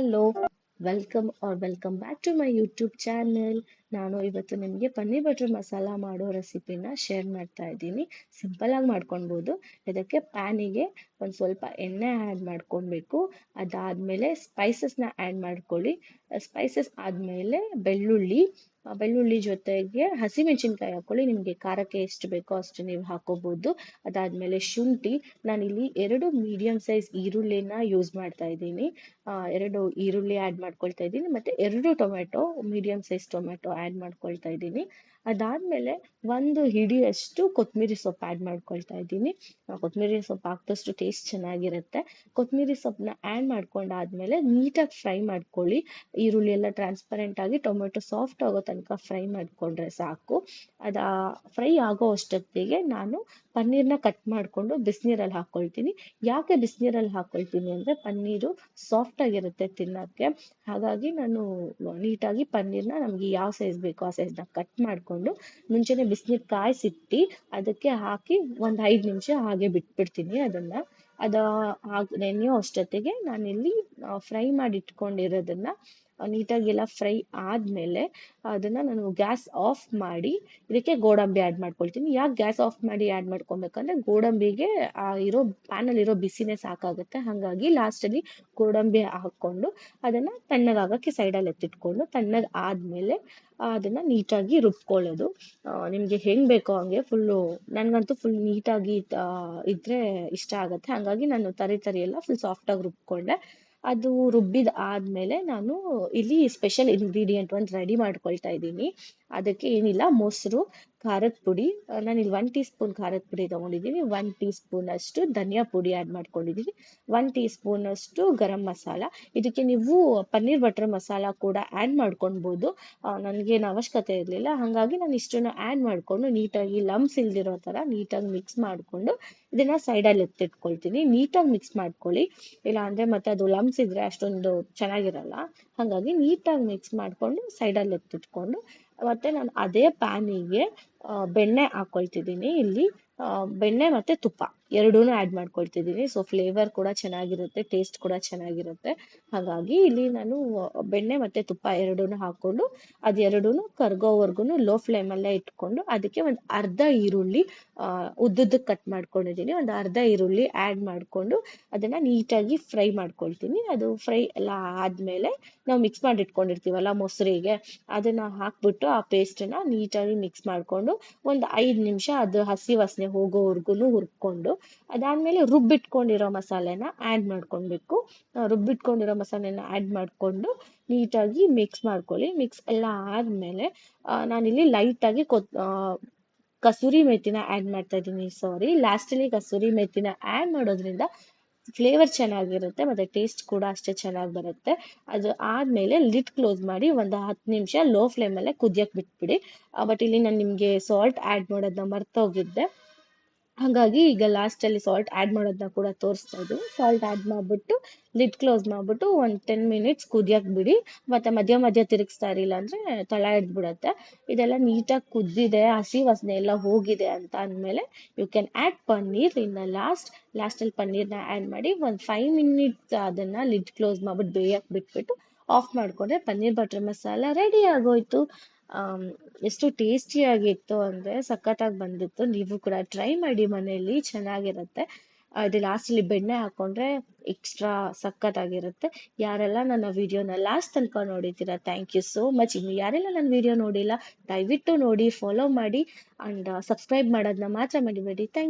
Hello, welcome back to my YouTube channel. ನಾನು ಇವತ್ತು ನಿಮಗೆ ಪನ್ನೀರ್ ಬಟರ್ ಮಸಾಲ ಮಾಡೋ ರೆಸಿಪಿನ ಶೇರ್ ಮಾಡ್ತಾ ಇದ್ದೀನಿ. ಸಿಂಪಲ್ ಆಗಿ ಮಾಡ್ಕೊಳ್ಬೋದು. ಇದಕ್ಕೆ ಪ್ಯಾನಿಗೆ ಒಂದು ಸ್ವಲ್ಪ ಎಣ್ಣೆ ಆ್ಯಡ್ ಮಾಡ್ಕೊಳ್ಬೇಕು. ಅದಾದಮೇಲೆ ಸ್ಪೈಸಸ್ನ ಆ್ಯಡ್ ಮಾಡ್ಕೊಳ್ಳಿ. ಸ್ಪೈಸಸ್ ಆದಮೇಲೆ ಬೆಳ್ಳುಳ್ಳಿ ಜೊತೆಗೆ ಹಸಿಮೆಣಸಿನ್ಕಾಯಿ ಹಾಕೊಳ್ಳಿ. ನಿಮಗೆ ಖಾರಕ್ಕೆ ಎಷ್ಟು ಬೇಕೋ ಅಷ್ಟು ನೀವು ಹಾಕೋಬಹುದು. ಅದಾದಮೇಲೆ ಶುಂಠಿ, ನಾನಿಲ್ಲಿ 2 ಮೀಡಿಯಂ ಸೈಜ್ ಈರುಳ್ಳಿನ ಯೂಸ್ ಮಾಡ್ತಾ ಇದ್ದೀನಿ. 2 ಈರುಳ್ಳಿ ಆ್ಯಡ್ ಮಾಡ್ಕೊಳ್ತಾ ಇದ್ದೀನಿ, ಮತ್ತು 2 tomato, medium size tomato add ಮಾಡ್ಕೊಳ್ತಾ ಇದ್ದೀನಿ. ಅದಾದಮೇಲೆ 1 ಹಿಡಿಯಷ್ಟು ಕೊತ್ತಂಬರಿ ಸೊಪ್ಪು ಆ್ಯಡ್ ಮಾಡ್ಕೊಳ್ತಾ ಇದ್ದೀನಿ. ಕೊತ್ತಂಬರಿ ಸೊಪ್ಪು ಹಾಕಿದಷ್ಟು ಟೇಸ್ಟ್ ಚೆನ್ನಾಗಿರುತ್ತೆ. ಕೊತ್ತಂಬರಿ ಸೊಪ್ಪನ್ನ ಆ್ಯಡ್ ಮಾಡ್ಕೊಂಡಾದ್ಮೇಲೆ ನೀಟಾಗಿ ಫ್ರೈ ಮಾಡ್ಕೊಳ್ಳಿ. ಈರುಳ್ಳಿ ಎಲ್ಲ ಟ್ರಾನ್ಸ್ಪರೆಂಟ್ ಆಗಿ ಟೊಮೆಟೊ ಸಾಫ್ಟ್ ಆಗೋ ತನಕ ಫ್ರೈ ಮಾಡಿಕೊಂಡ್ರೆ ಸಾಕು. ಫ್ರೈ ಆಗೋ ಅಷ್ಟೊತ್ತಿಗೆ ನಾನು ಪನ್ನೀರ್ನ ಕಟ್ ಮಾಡಿಕೊಂಡು ಬಿಸಿನೀರಲ್ಲಿ ಹಾಕ್ಕೊಳ್ತೀನಿ. ಯಾಕೆ ಬಿಸಿನೀರಲ್ಲಿ ಹಾಕ್ಕೊಳ್ತೀನಿ ಅಂದರೆ ಪನ್ನೀರು ಸಾಫ್ಟ್ ಆಗಿರುತ್ತೆ ತಿನ್ನೋಕ್ಕೆ. ಹಾಗಾಗಿ ನಾನು ನೀಟಾಗಿ ಪನ್ನೀರ್ನ ನಮಗೆ ಯಾವ ಸೈಜ್ ಬೇಕೋ ಆ ಸೈಜ್ನ ಕಟ್ ಮಾಡಿಕೊಂಡು ಮುಂಚೆನೇ ಬಿಸಿನೀರು ಕಾಯಿಸಿಟ್ಟು ಅದಕ್ಕೆ ಹಾಕಿ ಒಂದು 5 ನಿಮಿಷ ಹಾಗೆ ಬಿಟ್ಬಿಡ್ತೀನಿ. ನೆನೆಯೋ ಅಷ್ಟೊತ್ತಿಗೆ ನಾನಿಲ್ಲಿ ಫ್ರೈ ಮಾಡಿ ಇಟ್ಕೊಂಡಿರೋದನ್ನ ನೀಟಾಗಿ ಎಲ್ಲ ಫ್ರೈ ಆದಮೇಲೆ ಅದನ್ನು ನಾನು ಗ್ಯಾಸ್ ಆಫ್ ಮಾಡಿ ಇದಕ್ಕೆ ಗೋಡಂಬಿ ಆ್ಯಡ್ ಮಾಡ್ಕೊಳ್ತೀನಿ. ಯಾಕೆ ಗ್ಯಾಸ್ ಆಫ್ ಮಾಡಿ ಆ್ಯಡ್ ಮಾಡ್ಕೊಬೇಕಂದ್ರೆ ಗೋಡಂಬಿಗೆ ಪ್ಯಾನಲ್ಲಿರೋ ಬಿಸಿನೇ ಸಾಕಾಗುತ್ತೆ. ಹಾಗಾಗಿ ಲಾಸ್ಟಲ್ಲಿ ಗೋಡಂಬಿ ಹಾಕ್ಕೊಂಡು ಅದನ್ನು ತಣ್ಣಗಾಗೋಕ್ಕೆ ಸೈಡಲ್ಲಿ ಎತ್ತಿಟ್ಕೊಂಡು ತಣ್ಣಗೆ ಆದಮೇಲೆ ಅದನ್ನು ನೀಟಾಗಿ ರುಬ್ಕೊಳ್ಳೋದು. ನಿಮಗೆ ಹೆಂಗೆ ಬೇಕೋ ಹಂಗೆ ನನಗಂತೂ ಫುಲ್ ನೀಟಾಗಿ ಇದ್ದರೆ ಇಷ್ಟ ಆಗುತ್ತೆ. ಹಾಗಾಗಿ ನಾನು ತರಿ ಎಲ್ಲ ಫುಲ್ ಸಾಫ್ಟಾಗಿ ರುಬ್ಕೊಂಡೆ. ಅದು ರುಬ್ಬಿದ ಆದಮೇಲೆ ನಾನು ಇಲ್ಲಿ ಸ್ಪೆಷಲ್ ಇಂಗ್ರೀಡಿಯೆಂಟ್ ಒಂದು ರೆಡಿ ಮಾಡ್ಕೊಳ್ತಾ ಇದ್ದೀನಿ. ಅದಕ್ಕೆ ಏನಿಲ್ಲ, ಮೊಸರು, ಖಾರದ ಪುಡಿ, ನಾನಿಲ್ಲಿ 1 ಟೀ ಸ್ಪೂನ್ ಖಾರದ ಪುಡಿ ತೊಗೊಂಡಿದ್ದೀನಿ, 1 ಟೀ ಸ್ಪೂನ್ ಅಷ್ಟು ಧನಿಯಾ ಪುಡಿ ಆ್ಯಡ್ ಮಾಡ್ಕೊಂಡಿದ್ದೀನಿ, 1 ಟೀ ಸ್ಪೂನ್ ಅಷ್ಟು ಗರಂ ಮಸಾಲ. ಇದಕ್ಕೆ ನೀವು ಪನ್ನೀರ್ ಬಟರ್ ಮಸಾಲ ಕೂಡ ಆ್ಯಡ್ ಮಾಡ್ಕೊಳ್ಬೋದು. ನನಗೇನು ಅವಶ್ಯಕತೆ ಇರಲಿಲ್ಲ, ಹಾಗಾಗಿ ನಾನು ಇಷ್ಟನ್ನು ಆ್ಯಡ್ ಮಾಡಿಕೊಂಡು ನೀಟಾಗಿ ಲಮ್ಸ್ ಇಲ್ದಿರೋ ಥರ ನೀಟಾಗಿ ಮಿಕ್ಸ್ ಮಾಡಿಕೊಂಡು ಇದನ್ನು ಸೈಡಲ್ಲಿ ಎತ್ತಿಟ್ಕೊಳ್ತೀನಿ. ನೀಟಾಗಿ ಮಿಕ್ಸ್ ಮಾಡ್ಕೊಳ್ಳಿ, ಇಲ್ಲ ಅಂದರೆ ಮತ್ತೆ ಅದು ಲಮ್ಸ್ ಇದ್ದರೆ ಅಷ್ಟೊಂದು ಚೆನ್ನಾಗಿರಲ್ಲ. ಹಾಗಾಗಿ ನೀಟಾಗಿ ಮಿಕ್ಸ್ ಮಾಡಿಕೊಂಡು ಸೈಡಲ್ಲಿ ಎತ್ತಿಟ್ಕೊಂಡು ಮತ್ತು ನಾನು ಅದೇ ಪ್ಯಾನಿಗೆ ಬೆಣ್ಣೆ ಹಾಕ್ಕೊಳ್ತಿದ್ದೀನಿ. ಇಲ್ಲಿ ಬೆಣ್ಣೆ ಮತ್ತು ತುಪ್ಪ ಎರಡೂ ಆ್ಯಡ್ ಮಾಡ್ಕೊಳ್ತಿದ್ದೀನಿ. ಸೊ ಫ್ಲೇವರ್ ಕೂಡ ಚೆನ್ನಾಗಿರುತ್ತೆ, ಟೇಸ್ಟ್ ಕೂಡ ಚೆನ್ನಾಗಿರುತ್ತೆ. ಹಾಗಾಗಿ ಇಲ್ಲಿ ನಾನು ಬೆಣ್ಣೆ ಮತ್ತು ತುಪ್ಪ ಎರಡೂ ಹಾಕ್ಕೊಂಡು ಅದೆರಡೂ ಕರ್ಗೋವರೆಗೂ ಲೋ ಫ್ಲೇಮಲ್ಲೇ ಇಟ್ಕೊಂಡು ಅದಕ್ಕೆ ಒಂದು ಅರ್ಧ ಈರುಳ್ಳಿ ಉದ್ದುದ್ದಕ್ಕೆ ಕಟ್ ಮಾಡ್ಕೊಂಡಿದ್ದೀನಿ, ಒಂದು ಅರ್ಧ ಈರುಳ್ಳಿ ಆ್ಯಡ್ ಮಾಡಿಕೊಂಡು ಅದನ್ನು ನೀಟಾಗಿ ಫ್ರೈ ಮಾಡ್ಕೊಳ್ತೀನಿ. ಅದು ಫ್ರೈ ಎಲ್ಲ ಆದಮೇಲೆ ನಾವು ಮಿಕ್ಸ್ ಮಾಡಿ ಇಟ್ಕೊಂಡಿರ್ತೀವಲ್ಲ ಮೊಸರಿಗೆ, ಅದನ್ನು ಹಾಕ್ಬಿಟ್ಟು ಆ ಪೇಸ್ಟನ್ನು ನೀಟಾಗಿ ಮಿಕ್ಸ್ ಮಾಡಿಕೊಂಡು ಒಂದು 5 ನಿಮಿಷ ಅದು ಹಸಿ ವಾಸನೆ ಹೋಗೋವರೆಗೂ ಹುರ್ಕೊಂಡು ಅದಾದಮೇಲೆ ರುಬ್ಬಿಟ್ಕೊಂಡಿರೋ ಮಸಾಲೆನ ಆ್ಯಡ್ ಮಾಡ್ಕೊಳ್ಬೇಕು. ರುಬ್ಬಿಟ್ಕೊಂಡಿರೋ ಮಸಾಲೆನ ಆ್ಯಡ್ ಮಾಡಿಕೊಂಡು ನೀಟಾಗಿ ಮಿಕ್ಸ್ ಮಾಡ್ಕೊಳ್ಳಿ. ಮಿಕ್ಸ್ ಎಲ್ಲ ಆದಮೇಲೆ ನಾನಿಲ್ಲಿ ಲೈಟಾಗಿ ಕಸೂರಿ ಮೆಥಿನ ಆ್ಯಡ್ ಮಾಡ್ತಾ ಇದ್ದೀನಿ. ಲಾಸ್ಟಲ್ಲಿ ಕಸೂರಿ ಮೆಥಿನ ಆ್ಯಡ್ ಮಾಡೋದ್ರಿಂದ ಫ್ಲೇವರ್ ಚೆನ್ನಾಗಿರುತ್ತೆ ಮತ್ತು ಟೇಸ್ಟ್ ಕೂಡ ಅಷ್ಟೇ ಚೆನ್ನಾಗಿ ಬರುತ್ತೆ. ಅದು ಆದಮೇಲೆ ಲಿಡ್ ಕ್ಲೋಸ್ ಮಾಡಿ ಒಂದು 10 ನಿಮಿಷ ಲೋ ಫ್ಲೇಮಲ್ಲೇ ಕುದಿಯಕ್ಕೆ ಬಿಟ್ಬಿಡಿ. ಬಟ್ ಇಲ್ಲಿ ನಾನು ನಿಮಗೆ ಸಾಲ್ಟ್ ಆ್ಯಡ್ ಮಾಡೋದನ್ನ ಮರ್ತೋಗಿದ್ದೆ, ಹಾಗಾಗಿ ಈಗ ಲಾಸ್ಟಲ್ಲಿ ಸಾಲ್ಟ್ ಆ್ಯಡ್ ಮಾಡೋದನ್ನ ಕೂಡ ತೋರಿಸ್ತಾ ಇದ್ದೀನಿ. ಸಾಲ್ಟ್ ಆ್ಯಡ್ ಮಾಡಿಬಿಟ್ಟು ಲಿಡ್ ಕ್ಲೋಸ್ ಮಾಡಿಬಿಟ್ಟು ಒಂದು 10 ಮಿನಿಟ್ಸ್ ಕುದಿಯಕ್ಕೆ ಬಿಡಿ. ಮತ್ತು ಮಧ್ಯ ತಿರುಗಿಸ್ತಾ ಇರಲಿಲ್ಲ ಅಂದರೆ ತಳ ಹಿಡ್ದ್ಬಿಡತ್ತೆ. ಇದೆಲ್ಲ ನೀಟಾಗಿ ಕುದ್ದಿದೆ, ಹಸಿ ವಾಸನೆ ಎಲ್ಲ ಹೋಗಿದೆ ಅಂತ ಅಂದಮೇಲೆ ಯು ಕ್ಯಾನ್ ಆ್ಯಡ್ ಪನ್ನೀರ್ ಇನ್ ಲಾಸ್ಟಲ್ಲಿ ಪನ್ನೀರ್ನ ಆ್ಯಡ್ ಮಾಡಿ ಒಂದು 5 ಮಿನಿಟ್ಸ್ ಅದನ್ನು ಲಿಡ್ ಕ್ಲೋಸ್ ಮಾಡಿಬಿಟ್ಟು ಬೇಯಕ್ಕೆ ಬಿಟ್ಬಿಟ್ಟು ಆಫ್ ಮಾಡಿಕೊಂಡ್ರೆ ಪನ್ನೀರ್ ಬಟರ್ ಮಸಾಲ ರೆಡಿ ಆಗೋಯ್ತು. ಎಷ್ಟು ಟೇಸ್ಟಿಯಾಗಿತ್ತು ಅಂದರೆ ಸಖತ್ತಾಗಿ ಬಂದಿತ್ತು. ನೀವು ಕೂಡ ಟ್ರೈ ಮಾಡಿ ಮನೆಯಲ್ಲಿ, ಚೆನ್ನಾಗಿರುತ್ತೆ. ಅದು ಲಾಸ್ಟಲ್ಲಿ ಬೆಣ್ಣೆ ಹಾಕ್ಕೊಂಡ್ರೆ ಎಕ್ಸ್ಟ್ರಾ ಸಖತ್ತಾಗಿರುತ್ತೆ. ಯಾರೆಲ್ಲ ನನ್ನ ವಿಡಿಯೋನ ಲಾಸ್ಟ್ ತನಕ ನೋಡಿದ್ದೀರಾ, ಥ್ಯಾಂಕ್ ಯು ಸೋ ಮಚ್. ಇನ್ನು ಯಾರೆಲ್ಲ ನನ್ನ ವಿಡಿಯೋ ನೋಡಿಲ್ಲ ದಯವಿಟ್ಟು ನೋಡಿ, ಫಾಲೋ ಮಾಡಿ ಆ್ಯಂಡ್ ಸಬ್ಸ್ಕ್ರೈಬ್ ಮಾಡೋದನ್ನ ಮಾತ್ರ ಮರಿಬೇಡಿ. ಥ್ಯಾಂಕ್